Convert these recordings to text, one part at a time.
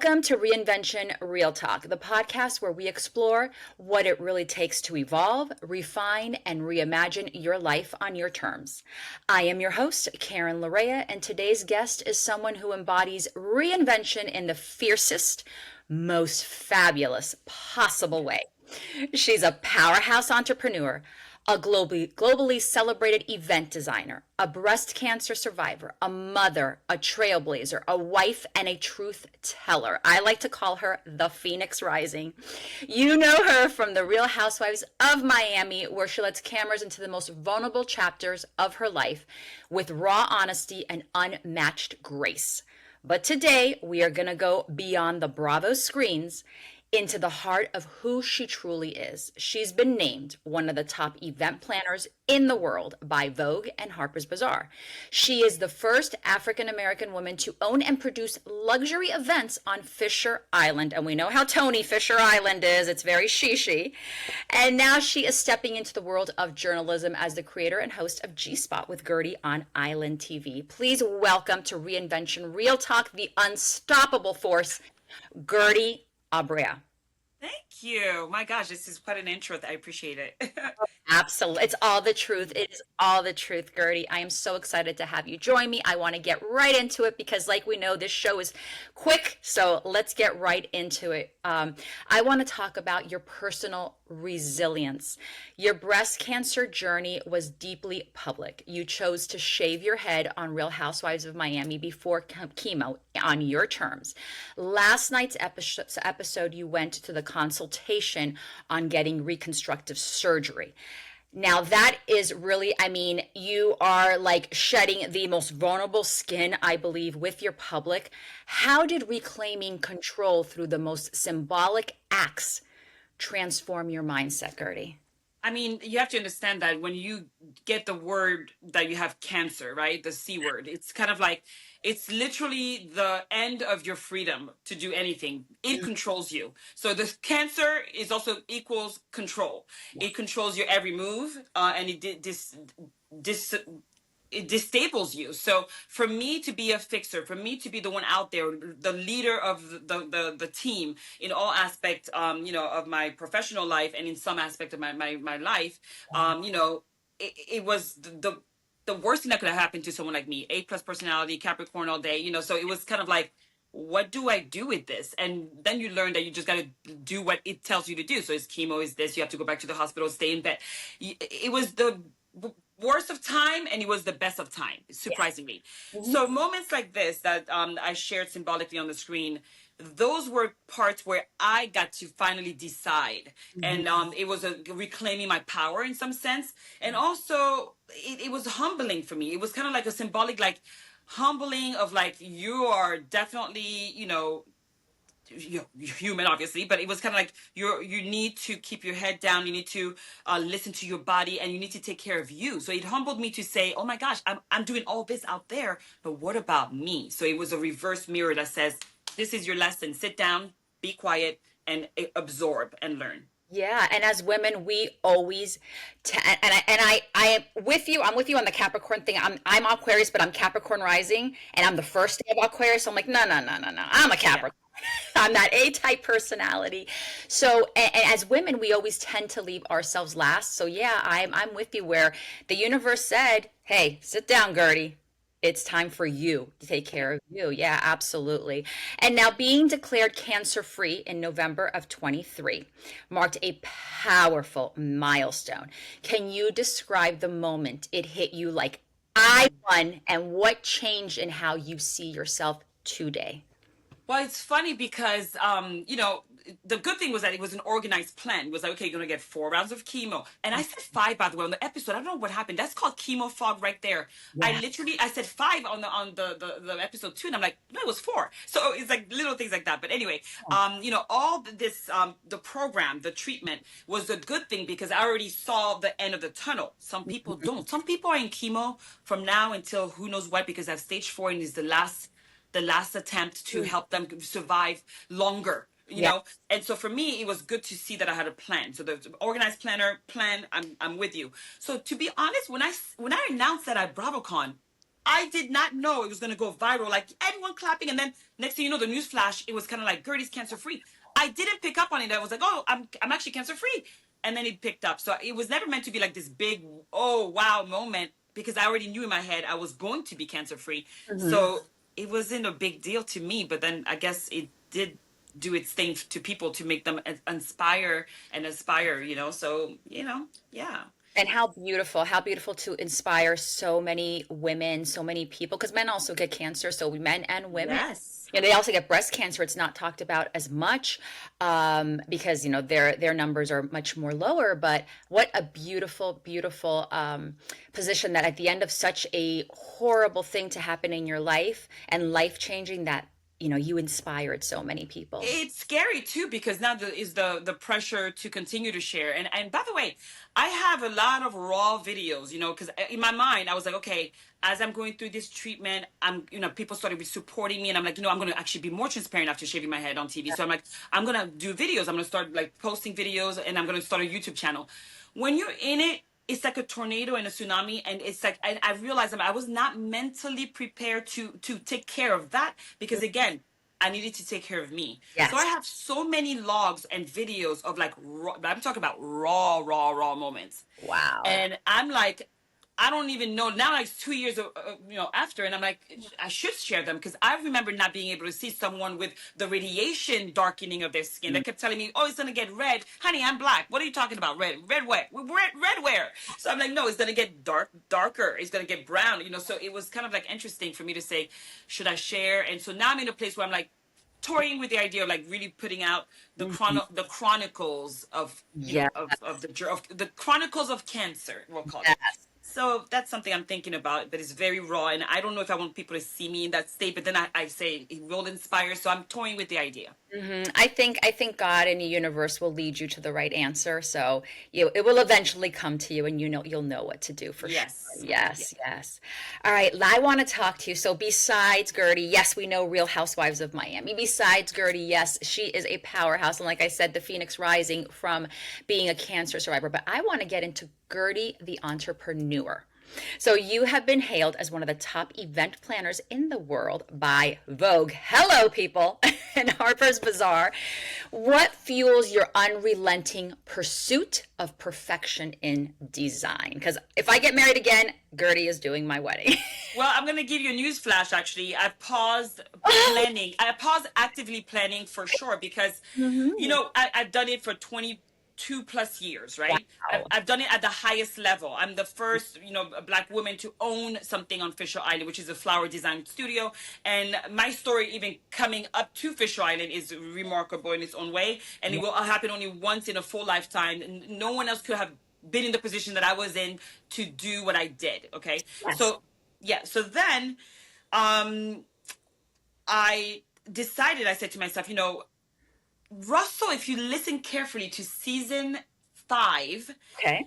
Welcome to Reinvention Real Talk, the podcast where we explore what it really takes to evolve, refine, and reimagine your life on your terms. I am your host, Karen Larea, and today's guest is someone who embodies reinvention in the fiercest, most fabulous possible way. She's a powerhouse entrepreneur, a globally celebrated event designer, a breast cancer survivor, a mother, a trailblazer, a wife, and a truth teller. I like to call her the Phoenix Rising. You know her from the Real Housewives of Miami, where she lets cameras into the most vulnerable chapters of her life with raw honesty and unmatched grace. But today, we are going to go beyond the Bravo screens into the heart of who she truly is. She's been named one of the top event planners in the world by Vogue and Harper's Bazaar. She is the first African-American woman to own and produce luxury events on Fisher Island. And we know how Tony Fisher Island is. It's very shishi. And now she is stepping into the world of journalism as the creator and host of G-Spot with Guerdy on Island TV. Please welcome to Reinvention Real Talk, the unstoppable force, Guerdy Abraira. Thank you. My gosh, this is quite an intro. I appreciate it. Absolutely. It's all the truth. It is all the truth, Guerdy. I am so excited to have you join me. I want to get right into it because, like we know, this show is quick. So let's get right into it. I want to talk about your personal resilience. Your breast cancer journey was deeply public. You chose to shave your head on Real Housewives of Miami before chemo on your terms. Last night's episode, you went to the consultation on getting reconstructive surgery. Now that is really, you are like shedding the most vulnerable skin, I believe, with your public. How did reclaiming control through the most symbolic acts transform your mindset, Guerdy? I mean, you have to understand that when you get the word that you have cancer, right? The C word, it's kind of like, it's literally the end of your freedom to do anything. It controls you. So the cancer is also equals control. It controls your every move, and dis it disables you. So for me to be a fixer, for me to be the one out there, the leader of the team in all aspects, of my professional life and in some aspect of my life, it was the worst thing that could have happened to someone like me. A plus personality, Capricorn all day, so it was kind of like, what do I do with this? And then you learn that you just got to do what it tells you to do. So it's chemo, is this, you have to go back to the hospital, stay in bed. It was the worst of time and it was the best of time, surprisingly. Mhm. So moments like this that I shared symbolically on the screen, those were parts where I got to finally decide. And it was a reclaiming my power in some sense. And also it was humbling for me. It was kind of like a symbolic, like humbling of like, you are definitely, you're human obviously, but it was kind of like you need to keep your head down, you need to listen to your body, and you need to take care of you. So it humbled me to say, oh my gosh, I'm doing all this out there, but what about me? So it was a reverse mirror that says, this is your lesson, sit down, be quiet, and absorb and learn. Yeah, and as women, we always I am with you. I'm with you on the Capricorn thing. I'm Aquarius, but I'm Capricorn rising, and I'm the first day of Aquarius. So I'm like, no, no, no, no, no. I'm a Yeah. Capricorn. I'm that A-type personality. So, and as women, we always tend to leave ourselves last. So yeah, I'm with you where the universe said, "Hey, sit down, Guerdy. It's time for you to take care of you." Yeah, absolutely. And now being declared cancer free in November of 23 marked a powerful milestone. Can you describe the moment it hit you like I won and what changed in how you see yourself today? Well, it's funny because, the good thing was that it was an organized plan. It was like, okay, you're going to get 4 rounds of chemo. And I said five, by the way, on the episode. I don't know what happened. That's called chemo fog right there. Yeah. I said five on the episode two. And I'm like, no, it was four. So it's like little things like that. But anyway, all this, the program, the treatment was a good thing because I already saw the end of the tunnel. Some people don't. Some people are in chemo from now until who knows what, because I have stage 4 and is the last attempt to help them survive longer, Yeah. and so for me it was good to see that I had a plan. So the organized plan, I'm with you. So to be honest, when I announced that at BravoCon, I did not know it was going to go viral. Like everyone clapping. And then next thing you know, the news flash, it was kind of like Guerdy's cancer free. I didn't pick up on it. I was like, oh, I'm actually cancer free. And then it picked up. So it was never meant to be like this big, oh, wow moment, because I already knew in my head I was going to be cancer free. Mhm. So it wasn't a big deal to me. But then I guess it did do its thing to people to make them inspire and aspire, So, yeah. And how beautiful to inspire so many women, so many people, because men also get cancer, so men and women. Yes. They also get breast cancer. It's not talked about as much because their numbers are much more lower. But what a beautiful, beautiful position that at the end of such a horrible thing to happen in your life and life changing that you inspired so many people. It's scary too, because now the pressure to continue to share. And by the way, I have a lot of raw videos, because in my mind I was like, okay, as I'm going through this treatment, people started supporting me, and I'm like, I'm going to actually be more transparent after shaving my head on TV. So I'm like, I'm going to do videos. I'm going to start like posting videos, and I'm going to start a YouTube channel. When you're in it, it's like a tornado and a tsunami, and it's like I realized I was not mentally prepared to take care of that, because again, I needed to take care of me. So I Yes. have so many logs and videos of like raw, I'm talking about raw moments. Wow. And I'm like, I don't even know now, like 2 years after, and I'm like, I should share them, because I remember not being able to see someone with the radiation darkening of their skin. They kept telling me, oh, it's gonna get red. Honey, I'm black. What are you talking about? Red where? So I'm like, no, it's gonna get darker, it's gonna get brown. So it was kind of like interesting for me to say, should I share? And so now I'm in a place where I'm like toying with the idea of like really putting out Mhm. the chronicles of Yeah. of the chronicles of cancer, we'll call it. Yes. So that's something I'm thinking about, but it's very raw, and I don't know if I want people to see me in that state. But then I say it will inspire, so I'm toying with the idea. I think God and the universe will lead you to the right answer. So it will eventually come to you, and you'll know what to do for sure. Yes. Yeah. Yes, yes. All right, I want to talk to you. So besides Guerdy, yes, we know Real Housewives of Miami. Besides Guerdy, yes, she is a powerhouse, and like I said, the Phoenix rising from being a cancer survivor. But I want to get into Guerdy, the entrepreneur. So you have been hailed as one of the top event planners in the world by Vogue. Hello, people, and Harper's Bazaar. What fuels your unrelenting pursuit of perfection in design? Because if I get married again, Guerdy is doing my wedding. Well, I'm going to give you a news flash. Actually, I've paused planning. I paused actively planning for sure, because Mhm. I've done it for 22 plus years, right? I've, Wow. I've done it at the highest level. I'm the first, Black woman to own something on Fisher Island, which is a flower design studio. And my story, even coming up to Fisher Island, is remarkable in its own way. And it Yeah. will happen only once in a full lifetime. And no one else could have been in the position that I was in to do what I did. Okay. Yes. So, yeah. So then, um, I decided, I said to myself, Russell, if you listen carefully to season 5, Okay.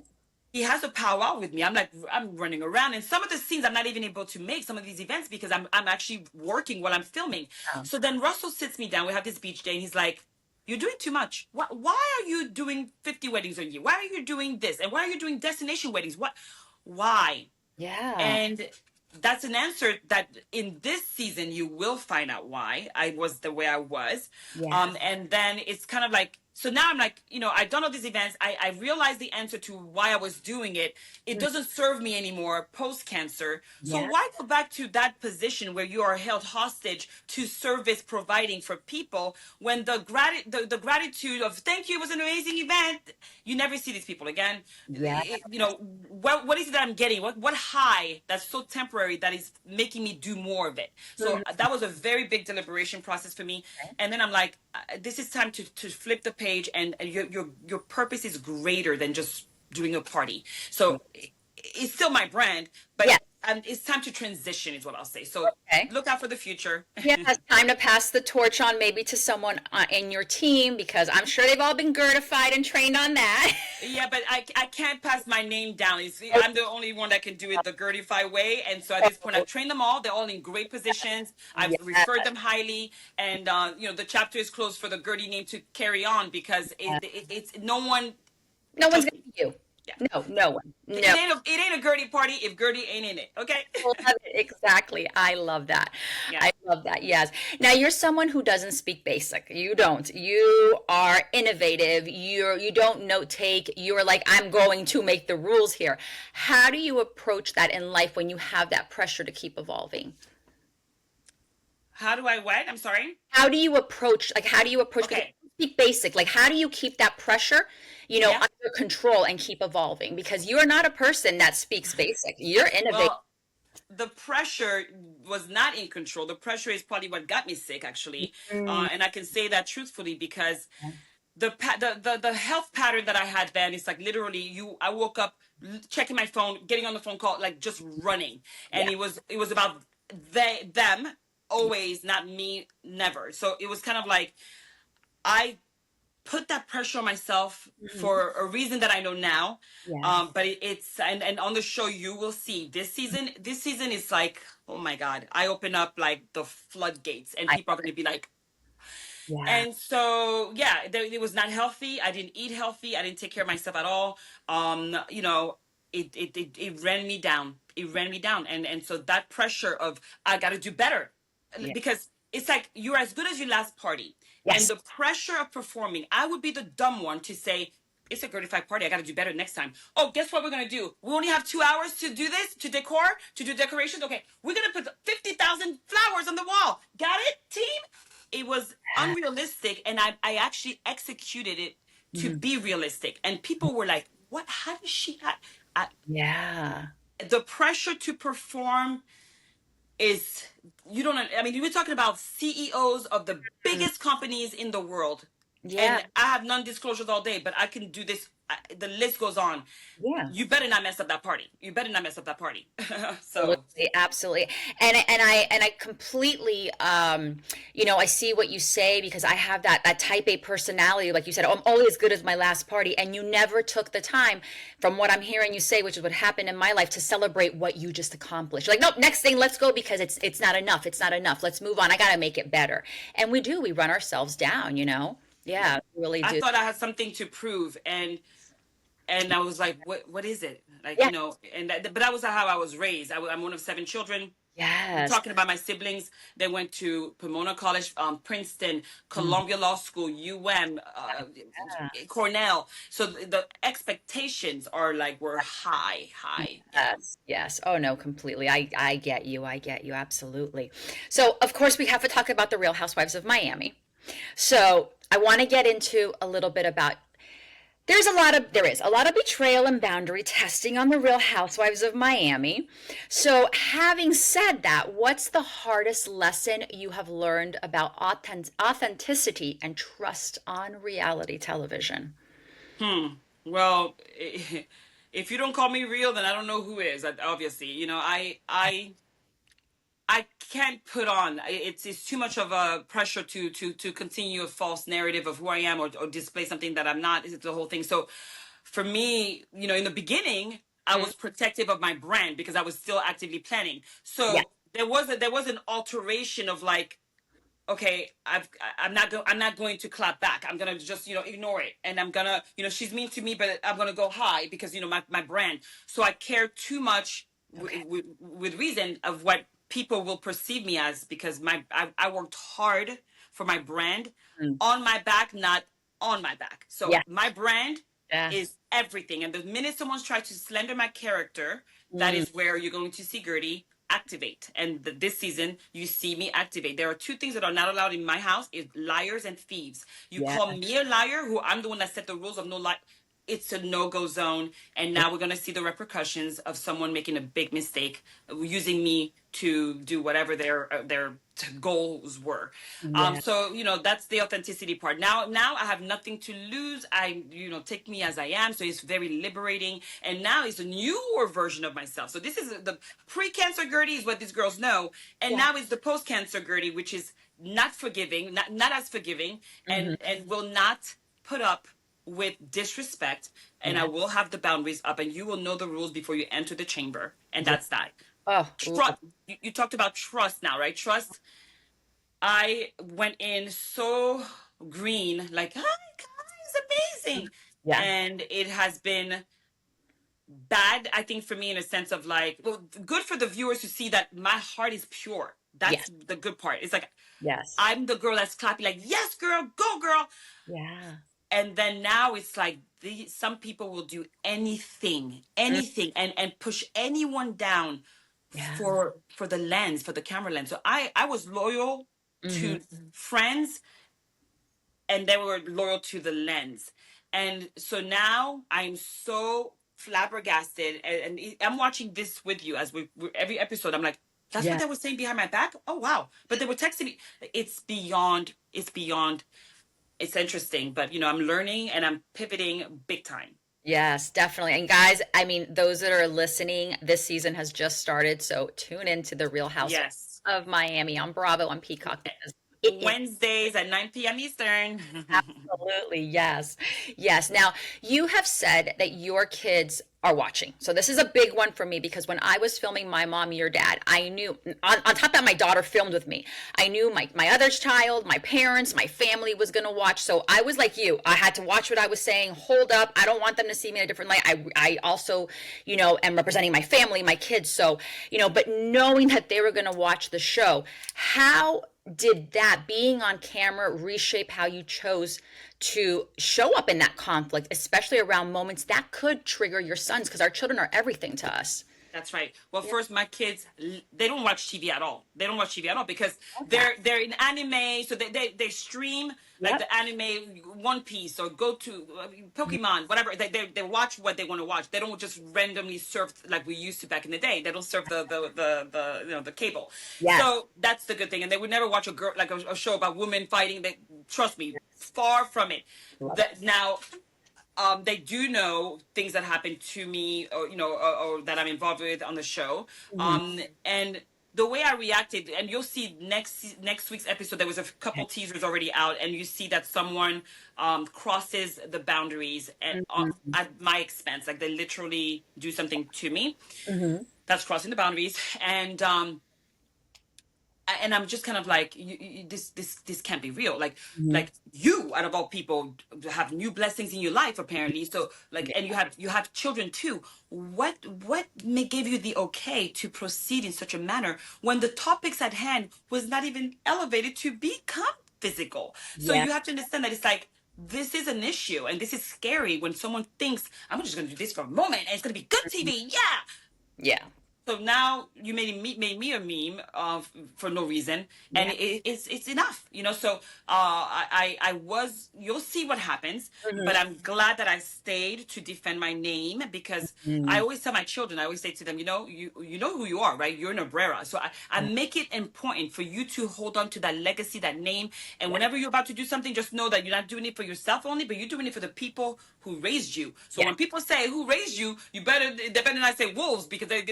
he has a powwow with me. I'm running around, and some of the scenes I'm not even able to make some of these events, because I'm actually working while I'm filming. Oh. So then Russell sits me down. We have this beach day, and he's like, "You're doing too much. Why are you doing 50 weddings a year? Why are you doing this? And why are you doing destination weddings? What? Why?" Yeah. And that's an answer that in this season you will find out why I was the way I was. Yeah. And then it's kind of like, so now I'm like, I've done all these events. I realized the answer to why I was doing it. It doesn't serve me anymore post cancer. So Yeah. why go back to that position where you are held hostage to service providing for people, when the gratitude of thank you, it was an amazing event, you never see these people again. Yeah. What is it that I'm getting? What high that's so temporary that is making me do more of it? So Mhm. that was a very big deliberation process for me. And then I'm like, this is time to flip the page, and your purpose is greater than just doing a party. So it's still my brand, but Yeah. it's time to transition, is what I'll say. So Okay. look out for the future. Yeah, it's time to pass the torch on maybe to someone in your team because I'm sure they've all been certified and trained on that. Yeah, but I can't pass my name down. I'm the only one that can do it the Gertify way. And so at this point, I've trained them all. They're all in great positions. I've Yeah, referred them highly. And, the chapter is closed for the Gertie name to carry on, because it's no one, no one's trust gonna me, be you. Yeah. No, no one. No. It ain't a Guerdy party if Guerdy ain't in it. Okay. Love it. Exactly. I love that. Yeah. I love that. Yes. Now you're someone who doesn't speak basic. You don't. You are innovative. You don't note take. You're like, I'm going to make the rules here. How do you approach that in life when you have that pressure to keep evolving? How do I what? I'm sorry. How do you approach, like, how do you approach, because Okay. you speak basic, like, how do you keep that pressure, Yeah. under control and keep evolving? Because you're not a person that speaks basic. You're innovative. Well, the pressure was not in control. The pressure is probably what got me sick, actually, Mm, and I can say that truthfully because the health pattern that I had then is like literally I woke up checking my phone, getting on the phone call, like just running, and yeah. it was about them always, not me, never. So it was kind of like I put that pressure on myself Mhm. for a reason that I know now. Yes. But it's and on the show you will see this season. This season is like, oh my god, I open up like the floodgates, and I, people are going to be like, yeah. and so yeah, it was not healthy. I didn't eat healthy. I didn't take care of myself at all. It ran me down. It ran me down, and so that pressure of I got to do better, Yeah. because it's like you're as good as your last party, and Yes. the pressure of performing. I would be the dumb one to say, it's a 35 party. I got to do better next time. Oh, guess what we're going to do? We only have 2 hours to do this, to do decorations. Okay, we're going to put 50,000 flowers on the wall. Got it, team? It was unrealistic, and I actually executed it to Mhm. be realistic. And people were like, what? How does she have? Yeah. The pressure to perform is, you don't, I mean, we're talking about CEOs of the Mm, biggest companies in the world, yeah. and I have non-disclosures all day, but I can do this. The list goes on. Yeah. You better not mess up that party. You better not mess up that party. So Absolutely, absolutely. And I completely I see what you say, because I have that type A personality, like you said, I'm only as good as my last party, and you never took the time, from what I'm hearing you say, which is what happened in my life, to celebrate what you just accomplished. You're like, nope, next thing, let's go, because it's not enough. It's not enough. Let's move on. I got to make it better. And we do. We run ourselves down, you know. yeah, Yeah, we really I do. thought I had something to prove, and I was like, what is it? Like, Yeah. but that was how I was raised. I'm one of 7 children. I'm Yes. talking about my siblings. They went to Pomona College, Princeton, Mm, Columbia Law School, Cornell. So the expectations are like, were high, high. Yeah. yes, yes. Oh no, completely. I get you. I get you. Absolutely. So, of course, we have to talk about the Real Housewives of Miami. So, I want to get into a little bit about, there is a lot of betrayal and boundary testing on the Real Housewives of Miami. So, having said that, what's the hardest lesson you have learned about authenticity and trust on reality television? Hmm. Well, if you don't call me real, then I don't know who is. Obviously, I can't put on. It's too much of a pressure to continue a false narrative of who I am, or display something that I'm not. It's the whole thing. So for me, in the beginning, I Mm, was protective of my brand because I was still actively planning. yeah. So there was an alteration of like, okay, I'm not going to clap back. I'm gonna just ignore it, and I'm gonna, she's mean to me, but I'm gonna go high because my brand. So I care too much Okay. with reason of what people will perceive me as, because I worked hard for my brand, Mm, on my back, not on my back. So yeah. my brand Yeah. is everything, and the minute someone's tried to slander my character, that Mm, is where you're going to see Guerdy activate. And this season you see me activate. There are two things that are not allowed in my house: is liars and thieves. You yeah. call me a liar, who I'm the one that set the rules of no lie, it's a no-go zone. And now we're going to see the repercussions of someone making a big mistake, using me to do whatever their goals were. Yeah. So that's the authenticity part. Now I have nothing to lose. I take me as I am. So it's very liberating. And now it's a newer version of myself. So this is the pre-cancer Guerdy, is what these girls know, and Yeah. now it's the post-cancer Guerdy, which is not forgiving, not as forgiving, Hmm. and will not put up with disrespect. And I Yeah. will have the boundaries up, and you will know the rules before you enter the chamber. And Yeah. that's that. Oh, Trust. You talked about trust now, right? Trust. I went in so green, like, hi guys, amazing. yeah. And it has been bad, I think, for me, in a sense of like, well, good for the viewers to see that my heart is pure. That's Yes. the good part. It's like Yes. I'm the girl that's clapping, like, yes, girl, go, girl. Yeah. And then now it's like some people will do anything, Mm, anything, and push anyone down yeah. for the lens, for the camera lens. So I was loyal Hmm. to friends, and they were loyal to the lens. And so now I'm so flabbergasted, and I'm watching this with you as we every episode. I'm like, that's what Yeah. they were saying behind my back. Oh wow! But they were texting me. It's beyond. It's beyond. It's interesting, but I'm learning and I'm pivoting big time. Yes, definitely. And guys, I mean, those that are listening, this season has just started, so tune into the Real House Yes. of Miami on Bravo on Peacock because it is Wednesdays at 9 p.m. Eastern. absolutely, yes. Yes. Now, you have said that your kids are watching. So this is a big one for me because when I was filming My Mom, Your Dad, I knew on top of that my daughter filmed with me. I knew my other child, my parents, my family was going to watch. So I was like you. I had to watch what I was saying. Hold up. I don't want them to see me in a different light. I also, am representing my family, my kids. So, but knowing that they were going to watch the show, how did that being on camera reshape how you chose to show up in that conflict, especially around moments that could trigger your sons? Because our children are everything to us. That's right. Well, first, my kids, they don't watch TV at all. They don't watch TV at all because Okay. they're in anime, so they stream like Yep. the anime One Piece or go to Pokemon, whatever. They watch what they want to watch. They don't just randomly surf like we used to back in the day. They don't surf the cable. Yes. So that's the good thing. And they would never watch a girl like a show about women fighting. They trust me, far from it. Love it. That now they do know things that happen to me, or or that I'm involved with on the show. Mhm. And the way I reacted, and you'll see next week's episode. There was a couple teasers already out, and you see that someone crosses the boundaries Mhm. at my expense. Like they literally do something to me Mhm. that's crossing the boundaries, and I'm just kind of like, this can't be real. Mhm. Like you, out of all people, have new blessings in your life apparently. So like, Yeah. and you have children too. What may give you the okay to proceed in such a manner when the topics at hand was not even elevated to become physical? So Yeah. you have to understand that it's like, this is an issue and this is scary when someone thinks I'm just going to do this for a moment and it's going to be good TV. Yeah. Yeah. So now you made me a meme for no reason, and Yeah. it's enough, So I was. You'll see what happens, but Mhm. I'm glad that I stayed to defend my name because I Mhm. always tell my children. I always say to them, you know who you are, right? You're an Abrera, so I make it important for you to hold on to that legacy, that name, and Yeah. whenever you're about to do something, just know that you're not doing it for yourself only, but you're doing it for the people who raised you. So Yeah. when people say who raised you, they better not say wolves because they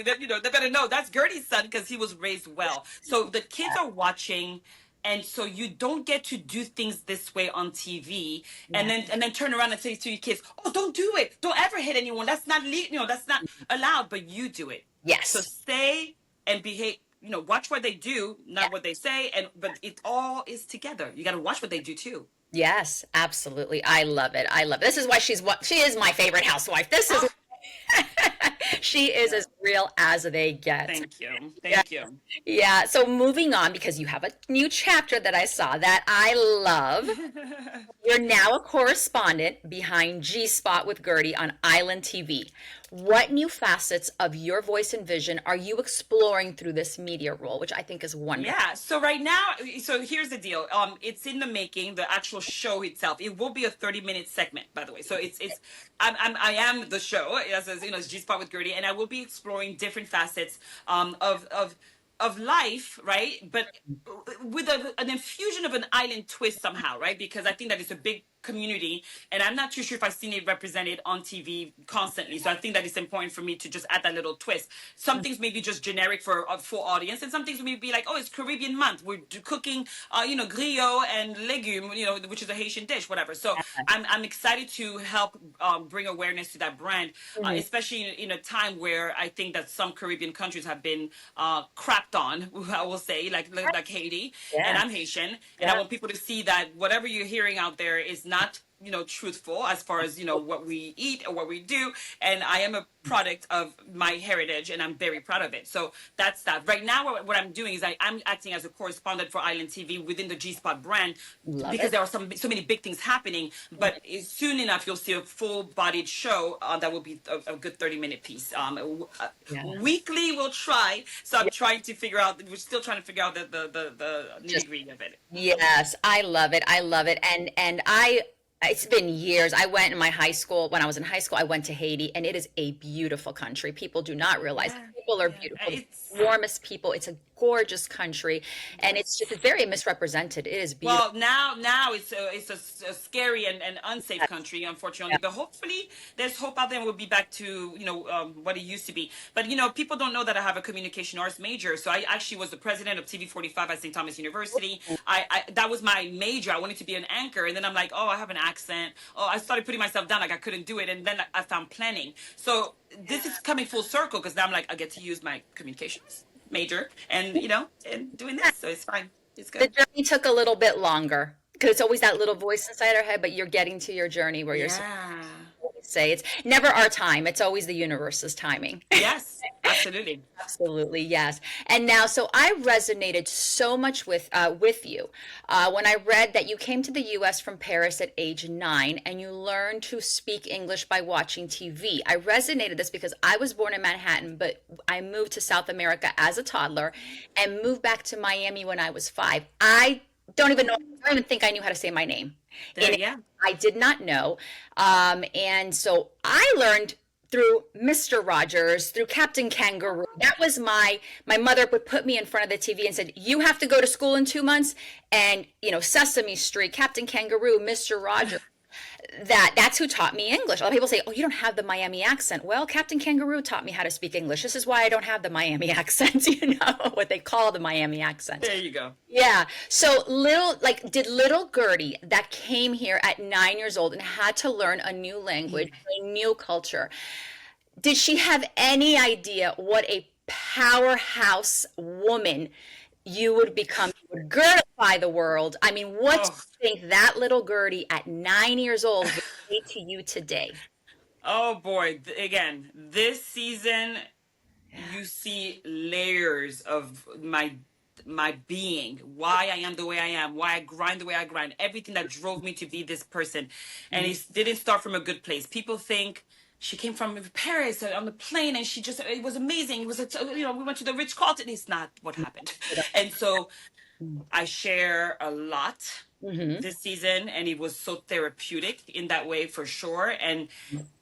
better know that's Gertie's son because he was raised well. So the kids are watching, and so you don't get to do things this way on TV, and Yeah. then turn around and say to your kids, "Oh, don't do it! Don't ever hit anyone. That's not that's not allowed." But you do it. So Yes. stay and behave. Watch what they do, Yeah. not what they say, and but it all is together. You got to watch what they do too. Yes, absolutely. I love it. I love it. This is why she is my favorite housewife. This is Ah, she is as real as they get. thank you, Yeah. thank you. Yeah. So moving on, because you have a new chapter that I saw that I love. You're now a correspondent behind G Spot with Guerdy on Island TV. What new facets of your voice and vision are you exploring through this media role, which I think is wonderful? Yeah. So right now, so here's the deal. It's in the making. The actual show itself. It will be a 30-minute segment, by the way. So I am the show, as it's G Spot with Gertie, and I will be exploring different facets of life, right? But with an infusion of an island twist somehow, right? Because I think that it's a big community, and I'm not too sure if I've seen it represented on TV constantly. So I think that it's important for me to just add that little twist. Some things may be just generic for a full audience, and some things may be like, oh, it's Caribbean month. We're cooking, griot and legume, which is a Haitian dish, whatever. So I'm excited to help bring awareness to that brand, Mhm. especially in a time where I think that some Caribbean countries have been crapped on. I will say, like Haiti, and Yeah. I'm Haitian, and I Yeah. want people to see that whatever you're hearing out there is not truthful as far as what we eat or what we do, and I am a product of my heritage, and I'm very proud of it. So that's that. Right now, what I'm doing is I'm acting as a correspondent for Island TV within the G Spot brand, Love because it. there are so many big things happening. But soon enough, you'll see a full-bodied show that will be a good 30-minute piece. Yeah. Weekly, we'll try. So I'm trying to figure out. We're still trying to figure out the nitty Just gritty of it. yes, I love it. I love it. And I it's been years. I went in my high school when I was in high school, I went to Haiti and it is a beautiful country. People do not realize Yeah, people are yeah. beautiful. It's Warmest people. It's a gorgeous country and it's just Yes. it's very misrepresented. It is beautiful. Well, now it's a scary and unsafe Yes. country, Yeah. unfortunately. But hopefully, there's hope out there, and we'll be back to what it used to be. But people don't know that I have a communication arts major. So I actually was the president of TV 45 at St. Thomas University. I that was my major. I wanted to be an anchor, and then I'm like, oh, I have an accent. Oh, I started putting myself down like I couldn't do it, and then I found planning. So this is coming full circle because now I'm like, I get to use my communications major, and and doing this, so it's fine. It's The good. journey took a little bit longer because it's always that little voice inside our head, but you're getting to your journey where you're supposed Yeah. to say it's never our time. It's always the universe's timing. Yes, absolutely. Absolutely, yes. And now, so I resonated so much with you when I read that you came to the U.S. from Paris at age 9 and you learned to speak English by watching TV. I resonated this because I was born in Manhattan, but I moved to South America as a toddler and moved back to Miami when I was 5. I don't even think I knew how to say my name. There, And yeah. I did not know. And so I learned through Mr. Rogers, through Captain Kangaroo. That was my mother would put me in front of the TV and said, "You have to go to school in 2 months." And Sesame Street, Captain Kangaroo, Mr. Rogers. That's who taught me English. A lot of people say, "Oh, you don't have the Miami accent." Well, Captain Kangaroo taught me how to speak English. This is why I don't have the Miami accent, what they call the Miami accent. There you go. Yeah. So did little Gertie that came here at 9 years old and had to learn a new language, a new culture, did she have any idea what a powerhouse woman you would become? You would gurgify the world. I mean, what do Oh, you think that little Gertie at 9 years old would say to you today? oh boy. Again, this season Yeah. you see layers of my being, why I am the way I am, why I grind the way I grind, everything that drove me to be this person. And it didn't start from a good place. People think she came from Paris on the plane and it was amazing. It was, we went to the Ritz Carlton. It's not what happened. And so I share a lot Mm-hmm. this season, and it was so therapeutic in that way for sure. And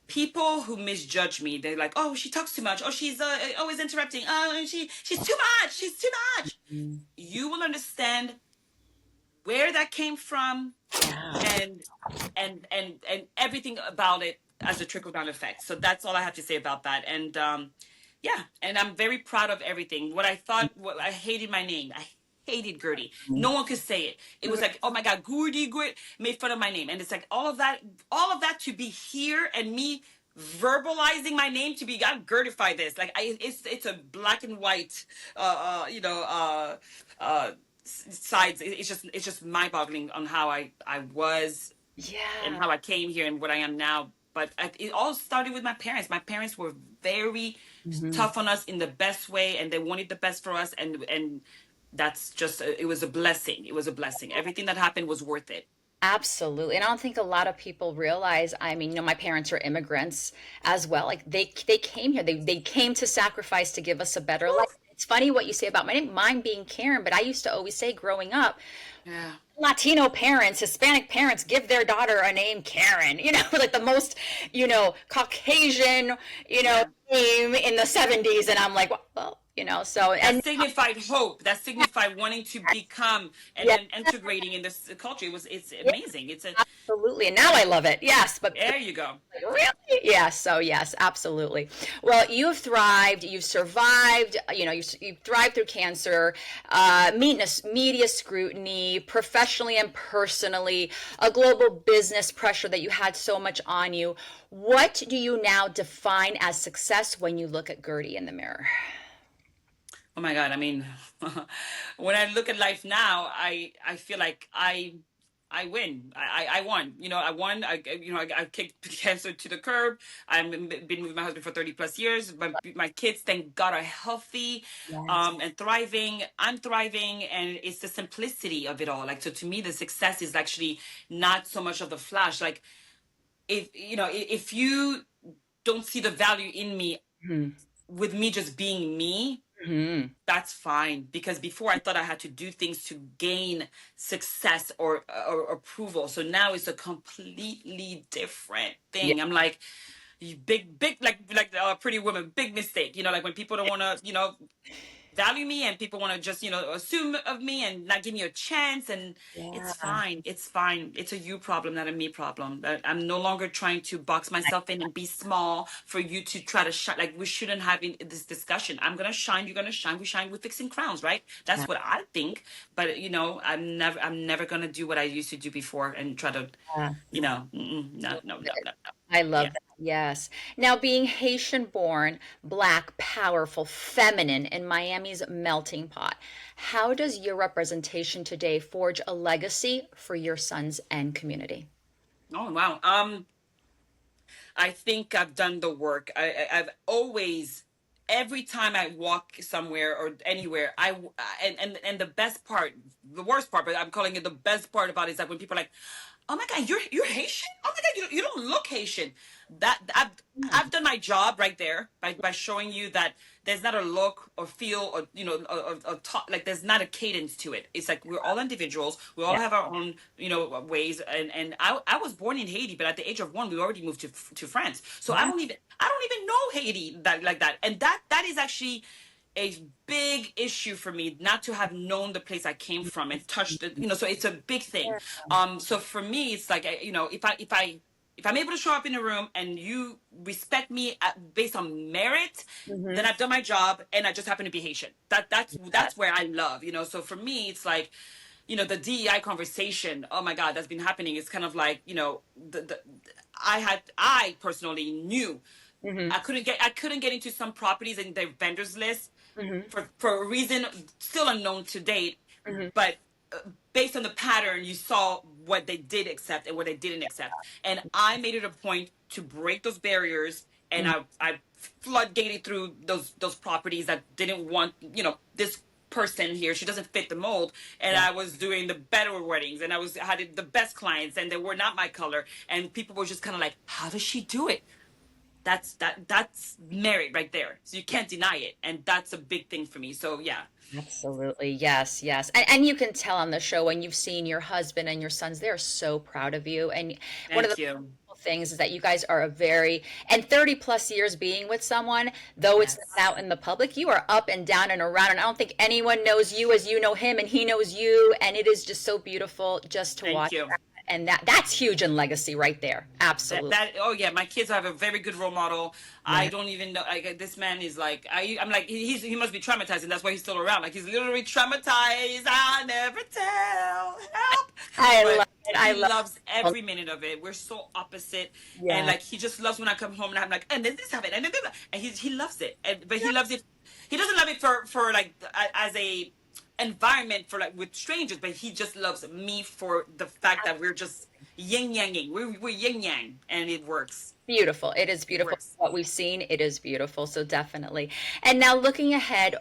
people who misjudge me, they're like, "Oh, she talks too much. Oh, she's always interrupting. Oh, and she's too much. She's too much." You will understand where that came from, Yeah. and and everything about it as a trickle down effect. So that's all I have to say about that. And yeah, and I'm very proud of everything. What I hated my name. I hated Gertie. No one could say it. It was like, oh my God, Gertie made fun of my name. And it's like all of that to be here and me verbalizing my name to be, I'm Gertified this. Like it's a black and white, uh, sides. It's just mind-boggling on how I was and Yeah. how I came here and what I am now. But it all started with my parents. My parents were very Mhm. tough on us in the best way, and they wanted the best for us. And that's just it was a blessing. It was a blessing. Everything that happened was worth it. Absolutely. And I don't think a lot of people realize, I mean, my parents are immigrants as well. Like they came here. They came to sacrifice to give us a better life. It's funny what you say about my name, mine being Karen, but I used to always say growing up, Yeah. Latino parents, Hispanic parents give their daughter a name Karen, like the most, Caucasian, Yeah. name in the 70s. And I'm like, well, so, That and signified hope. That signified wanting to become and yeah, then integrating in this culture. It's yeah, amazing. It's a absolutely. And now I love it. Yes. But There you go. really? Yes. So yes, absolutely. Well, you've thrived. You've survived. You thrived through cancer, media scrutiny, professionally and personally, a global business pressure that you had so much on you. What do you now define as success when you look at Gertie in the mirror? Oh my God. I mean, when I look at life now, I feel like I win. I won. I won. I kicked cancer to the curb. I've been with my husband for 30 plus years. My kids, thank God, are healthy, Yes. and thriving. I'm thriving, and it's the simplicity of it all. Like, so to me, the success is actually not so much of the flash. Like, if you don't see the value in me, Mhm. with me just being me, Mhm. that's fine. Because before, I thought I had to do things to gain success or approval. So now it's a completely different Yeah. thing. I'm like, you big like Pretty Woman, big mistake. Like when people don't want to value me, and people want to just assume of me and not give me a chance. And it's Yeah. fine, it's fine. It's a you problem, not a me problem. I'm no longer trying to box myself in and be small for you to try to shine. Like, we shouldn't have this discussion. I'm gonna shine, you're gonna shine. We shine with fixing crowns, right? That's what I think. But I'm never gonna do what I used to do before and try to, Yeah. no, no, no, no, no. I Yeah. love that. Yes. Now, being Haitian born, Black, powerful, feminine in Miami's melting pot, how does your representation today forge a legacy for your sons and community? Oh, wow. I think I've done the work. I've always, every time I walk somewhere or anywhere, and the best part, the worst part, but I'm calling it the best part about it, is that when people are like, "Oh my God, you're Haitian? Oh my God, you don't look Haitian." That I've done my job right there by showing you that there's not a look or feel or or talk, like there's not a cadence to it. It's like we're all individuals. We all Yeah. have our own ways. And I was born in Haiti, but at the age of 1, we already moved to France. So Yeah. I don't even know Haiti that like that. And that is actually a big issue for me, not to have known the place I came from and touched it. So it's a big thing. So for me, it's like, if I'm able to show up in a room and you respect me based on merit, Hmm. then I've done my job, and I just happen to be Haitian. That's where I love. So for me, it's like, the DEI conversation. Oh my God, that's been happening. It's kind of like, I personally knew Hmm. I couldn't get into some properties in their vendors list Hmm. for a reason still unknown to date. Hmm. But based on the pattern, you saw what they did accept and what they didn't accept. And I made it a point to break those barriers, and I floodgated through those properties that didn't want, this person here, she doesn't fit the mold. And Yeah. I was doing the better weddings, and I had the best clients, and they were not my color, and people were just kind of like, how does she do it? That's merit right there. So you can't deny it. And that's a big thing for me. So yeah. Absolutely. Yes, yes. And you can tell on the show when you've seen your husband and your sons, they're so proud of you. And one of the Thank you. things is that you guys are and 30 plus years being with someone, though it's Yes. not out in the public, you are up and down and around. And I don't think anyone knows you as you know him and he knows you. And it is just so beautiful just to Thank watch you. that. And that's huge in legacy right there. Absolutely. Oh yeah, my kids have a very good role model. I Yeah. don't even know, like, this man is like, I'm like, he must be traumatized, and that's why he's still around. Like, he's literally traumatized. I'll never tell, help. I love But it. I he love loves it. every minute of it. We're so opposite. And Yeah. like, he just loves when I come home and I'm like, and then this happened, and then this, and he loves it. But he loves it. He doesn't love it for like as a environment for like with strangers, but he just loves me for the fact that we're just yin yanging. We're yin yang, and it works. Beautiful. It is It beautiful. works. What we've seen, it is beautiful. So definitely. And now looking ahead,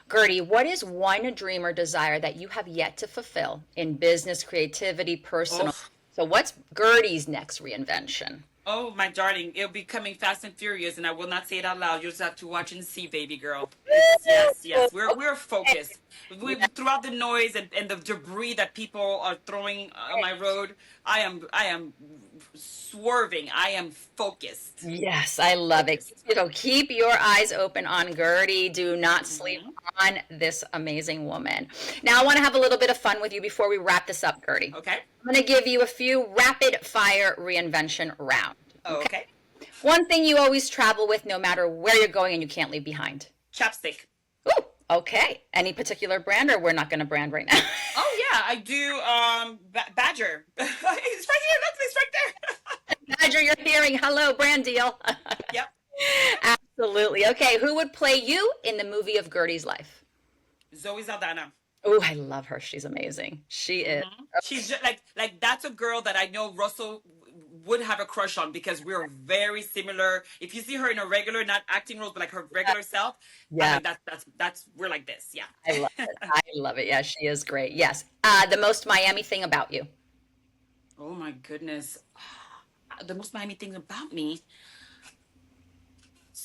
Gertie, what is one dream or desire that you have yet to fulfill in business, creativity, personal? Oh, So what's Gertie's next reinvention? oh, my darling, it'll be coming fast and furious, and I will not say it out loud. You'll just have to watch and see, baby girl. It's yes, yes. We're Okay. focused. Throughout the noise and the debris that people are throwing on my road. I am swerving. I am focused. Yes, I love it. Focused. So keep your eyes open on Gertie. Do not sleep Hmm. on this amazing woman. Now, I want to have a little bit of fun with you before we wrap this up, Gertie. Okay. I'm going to give you a few rapid fire reinvention round. Okay. Okay. One thing you always travel with no matter where you're going and you can't leave behind. Chapstick. Ooh, okay. Any particular brand or we're not going to brand right now? Oh yeah, I do. Badger. It's right here. Look, it's right there. Badger, you're hearing. Hello, brand deal. Yep. Absolutely. Okay, who would play you in the movie of Gertie's life? Zoe Saldana. Oh, I love her. She's amazing. She is. She's just like that's a girl that I know Russell would have a crush on because we're very similar. If you see her in a regular, not acting roles, but like her regular self, I'm Yeah, like that's we're like this. I love Yeah. it. I love it. Yeah, she is great. Yes. The most Miami thing about you. Oh my goodness. The most Miami thing about me.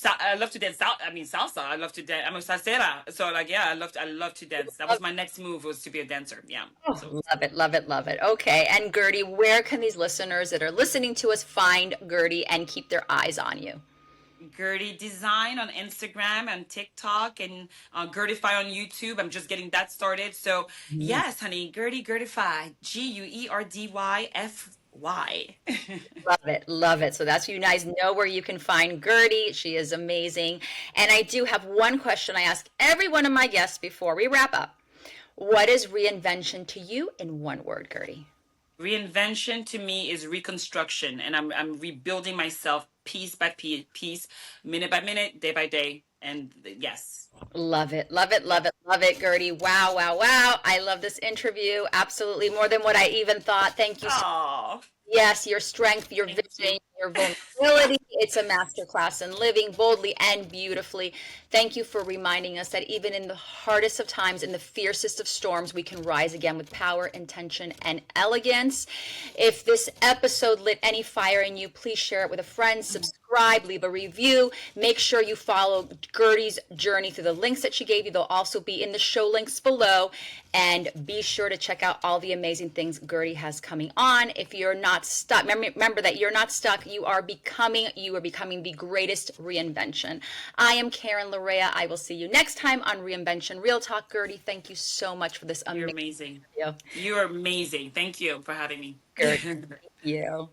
I love to dance. I mean salsa. I love to dance. I'm a salsera. So like yeah, I love to dance. That was my next move was to be a dancer. Yeah. Oh, So love it, love it, love it. Okay. And Guerdy, where can these listeners that are listening to us find Guerdy and keep their eyes on you? Guerdy Design on Instagram and TikTok and Guerdify on YouTube. I'm just getting that started. So Mm, yes, honey, Guerdify, Guerdyfy. love it, love it. So that's you guys know where you can find Guerdy. She is amazing. And I do have one question I ask every one of my guests before we wrap up. What is reinvention to you in one word, Guerdy? Reinvention to me is reconstruction, and I'm rebuilding myself piece by piece, minute by minute, day by day. And yes, Love it, love it, yeah. love it, love it, Guerdy. Wow, wow, wow. I love this interview. Absolutely more than what I even thought. Thank you so. Oh, Yes, your strength, your thank vision, you. your vulnerability. It's a masterclass in living boldly and beautifully. Thank you for reminding us that even in the hardest of times, in the fiercest of storms, we can rise again with power, intention, and elegance. If this episode lit any fire in you, please share it with a friend, subscribe, leave a review. Make sure you follow Guerdy's journey through the links that she gave you. They'll also be in the show links below. And be sure to check out all the amazing things Guerdy has coming on. If you're not stuck, remember that you're not stuck. You are becoming the greatest reinvention. I am Karen Larea. I will see you next time on Reinvention Real Talk. Guerdy, thank you so much for this You're amazing amazing. video. You're amazing. Thank you for having me. Guerdy, thank you.